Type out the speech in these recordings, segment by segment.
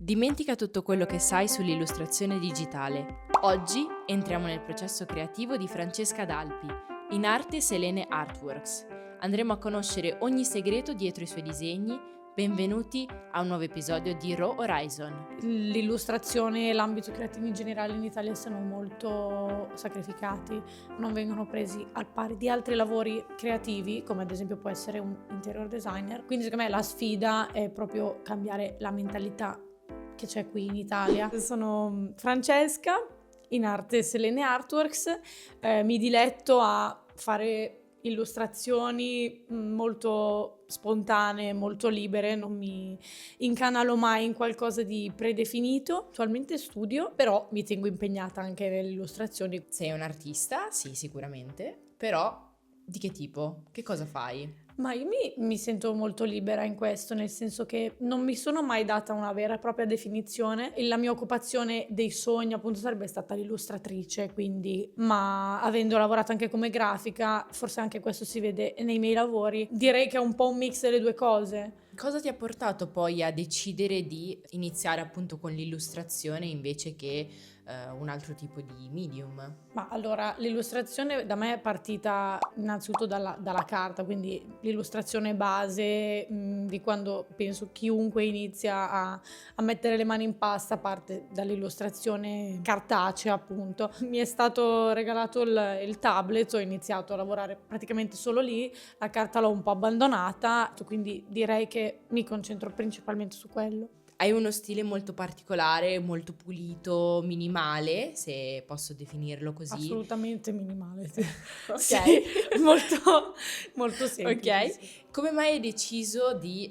Dimentica tutto quello che sai sull'illustrazione digitale. Oggi entriamo nel processo creativo di Francesca D'Alpi, in arte Selene Artworks. Andremo a conoscere ogni segreto dietro i suoi disegni. Benvenuti a un nuovo episodio di Raw Horizon. L'illustrazione e l'ambito creativo in generale in Italia sono molto sacrificati, non vengono presi al pari di altri lavori creativi, come ad esempio può essere un interior designer. Quindi secondo me la sfida è proprio cambiare la mentalità che c'è qui in Italia. Sono Francesca, in arte Selene Artworks, mi diletto a fare illustrazioni molto spontanee, molto libere, non mi incanalo mai in qualcosa di predefinito. Attualmente studio, però mi tengo impegnata anche nelle illustrazioni. Sei un artista? Sì, sicuramente. Però di che tipo? Che cosa fai? Ma io mi sento molto libera in questo, nel senso che non mi sono mai data una vera e propria definizione. La mia occupazione dei sogni appunto sarebbe stata l'illustratrice, quindi, ma avendo lavorato anche come grafica, forse anche questo si vede nei miei lavori, direi che è un po' un mix delle due cose. Cosa ti ha portato poi a decidere di iniziare appunto con l'illustrazione invece che un altro tipo di medium? Ma allora, l'illustrazione da me è partita innanzitutto dalla carta, quindi l'illustrazione base di quando penso chiunque inizia a mettere le mani in pasta parte dall'illustrazione cartacea, appunto. Mi è stato regalato il tablet, ho iniziato a lavorare praticamente solo lì, la carta l'ho un po' abbandonata, quindi direi che mi concentro principalmente su quello. Hai uno stile molto particolare, molto pulito, minimale, se posso definirlo così. Assolutamente minimale, sì. Ok. Sì, molto, molto semplice. Ok. Sì. Come mai hai deciso di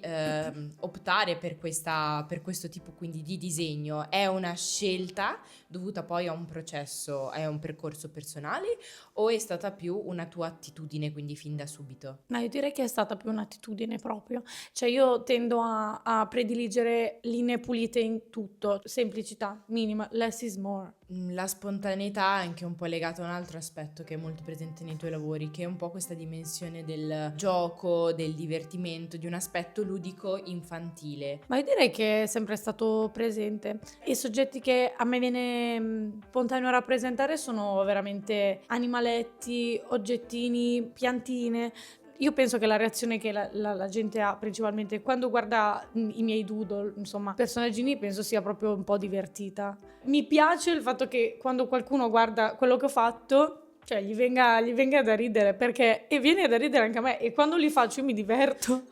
optare per questo tipo quindi di disegno? È una scelta dovuta poi a un processo, a un percorso personale o è stata più una tua attitudine quindi fin da subito? No, io direi che è stata più un'attitudine proprio. Cioè io tendo a prediligere linee pulite in tutto, semplicità, minima, less is more. La spontaneità è anche un po' legata a un altro aspetto che è molto presente nei tuoi lavori, che è un po' questa dimensione del gioco, del divertimento, di un aspetto ludico infantile. Ma io direi che è sempre stato presente. I soggetti che a me viene spontaneo rappresentare sono veramente animaletti, oggettini, piantine. Io penso che la reazione che la gente ha principalmente quando guarda i miei doodle, insomma, personaggini, penso sia proprio un po' divertita. Mi piace il fatto che quando qualcuno guarda quello che ho fatto, cioè gli venga da ridere, perché e viene da ridere anche a me, e quando li faccio io mi diverto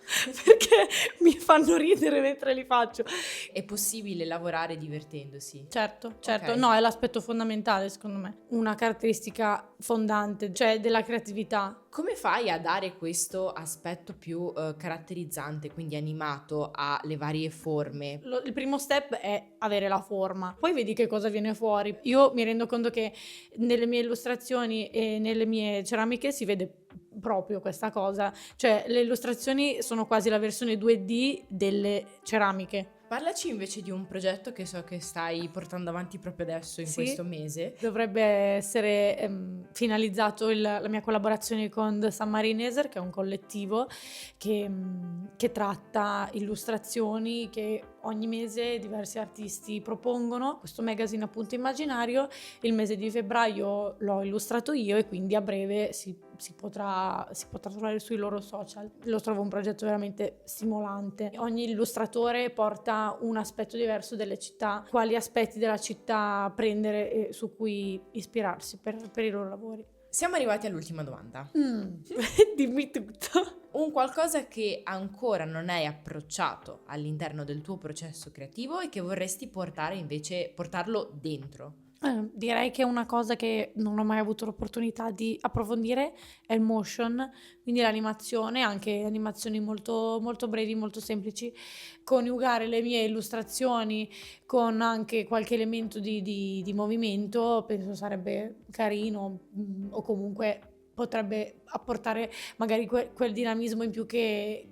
perché mi fanno ridere mentre li faccio. È possibile lavorare divertendosi? Certo, Ok. no, è l'aspetto fondamentale secondo me, una caratteristica fondante, cioè della creatività. Come fai a dare questo aspetto più caratterizzante, quindi animato, alle varie forme? Il primo step è avere la forma, poi vedi che cosa viene fuori. Io mi rendo conto che nelle mie illustrazioni e nelle mie ceramiche si vede proprio questa cosa, cioè le illustrazioni sono quasi la versione 2D delle ceramiche. Parlaci invece di un progetto che so che stai portando avanti proprio adesso, in Sì. questo mese. Dovrebbe essere finalizzato la mia collaborazione con The Submarineser, che è un collettivo che tratta illustrazioni che ogni mese diversi artisti propongono. Questo magazine appunto immaginario, il mese di febbraio l'ho illustrato io e quindi a breve si potrà trovare sui loro social. Lo trovo un progetto veramente stimolante. Ogni illustratore porta un aspetto diverso delle città, quali aspetti della città prendere e su cui ispirarsi per i loro lavori. Siamo arrivati all'ultima domanda. Dimmi tutto. Un qualcosa che ancora non hai approcciato all'interno del tuo processo creativo e che vorresti portarlo dentro. Direi che una cosa che non ho mai avuto l'opportunità di approfondire è il motion, quindi l'animazione, anche animazioni molto, molto brevi, molto semplici. Coniugare le mie illustrazioni con anche qualche elemento di movimento penso sarebbe carino, o comunque potrebbe apportare magari quel dinamismo in più che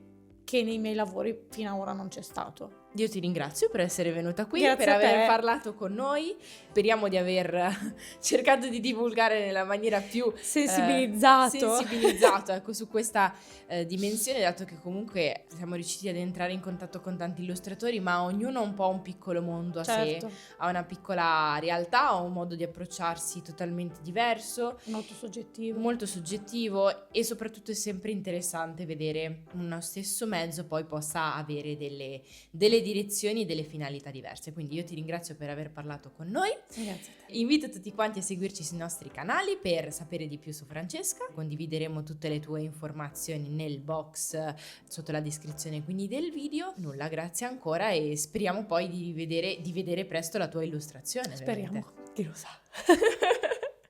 nei miei lavori fino ad ora non c'è stato. Io ti ringrazio per essere venuta qui, Grazie per a te. aver parlato con noi. Speriamo di aver cercato di divulgare nella maniera più sensibilizzato, ecco, su questa dimensione, dato che comunque siamo riusciti ad entrare in contatto con tanti illustratori, ma ognuno ha un po' un piccolo mondo a Certo, sé, ha una piccola realtà, ha un modo di approcciarsi totalmente diverso, molto soggettivo, e soprattutto è sempre interessante vedere uno stesso mezzo poi possa avere delle direzioni e delle finalità diverse. Quindi io ti ringrazio per aver parlato con noi. Grazie a te. Invito tutti quanti a seguirci sui nostri canali per sapere di più su Francesca. Condivideremo tutte le tue informazioni nel box sotto la descrizione quindi del video. Nulla, grazie ancora e speriamo poi di vedere presto la tua illustrazione. Speriamo, ovviamente. chi lo sa.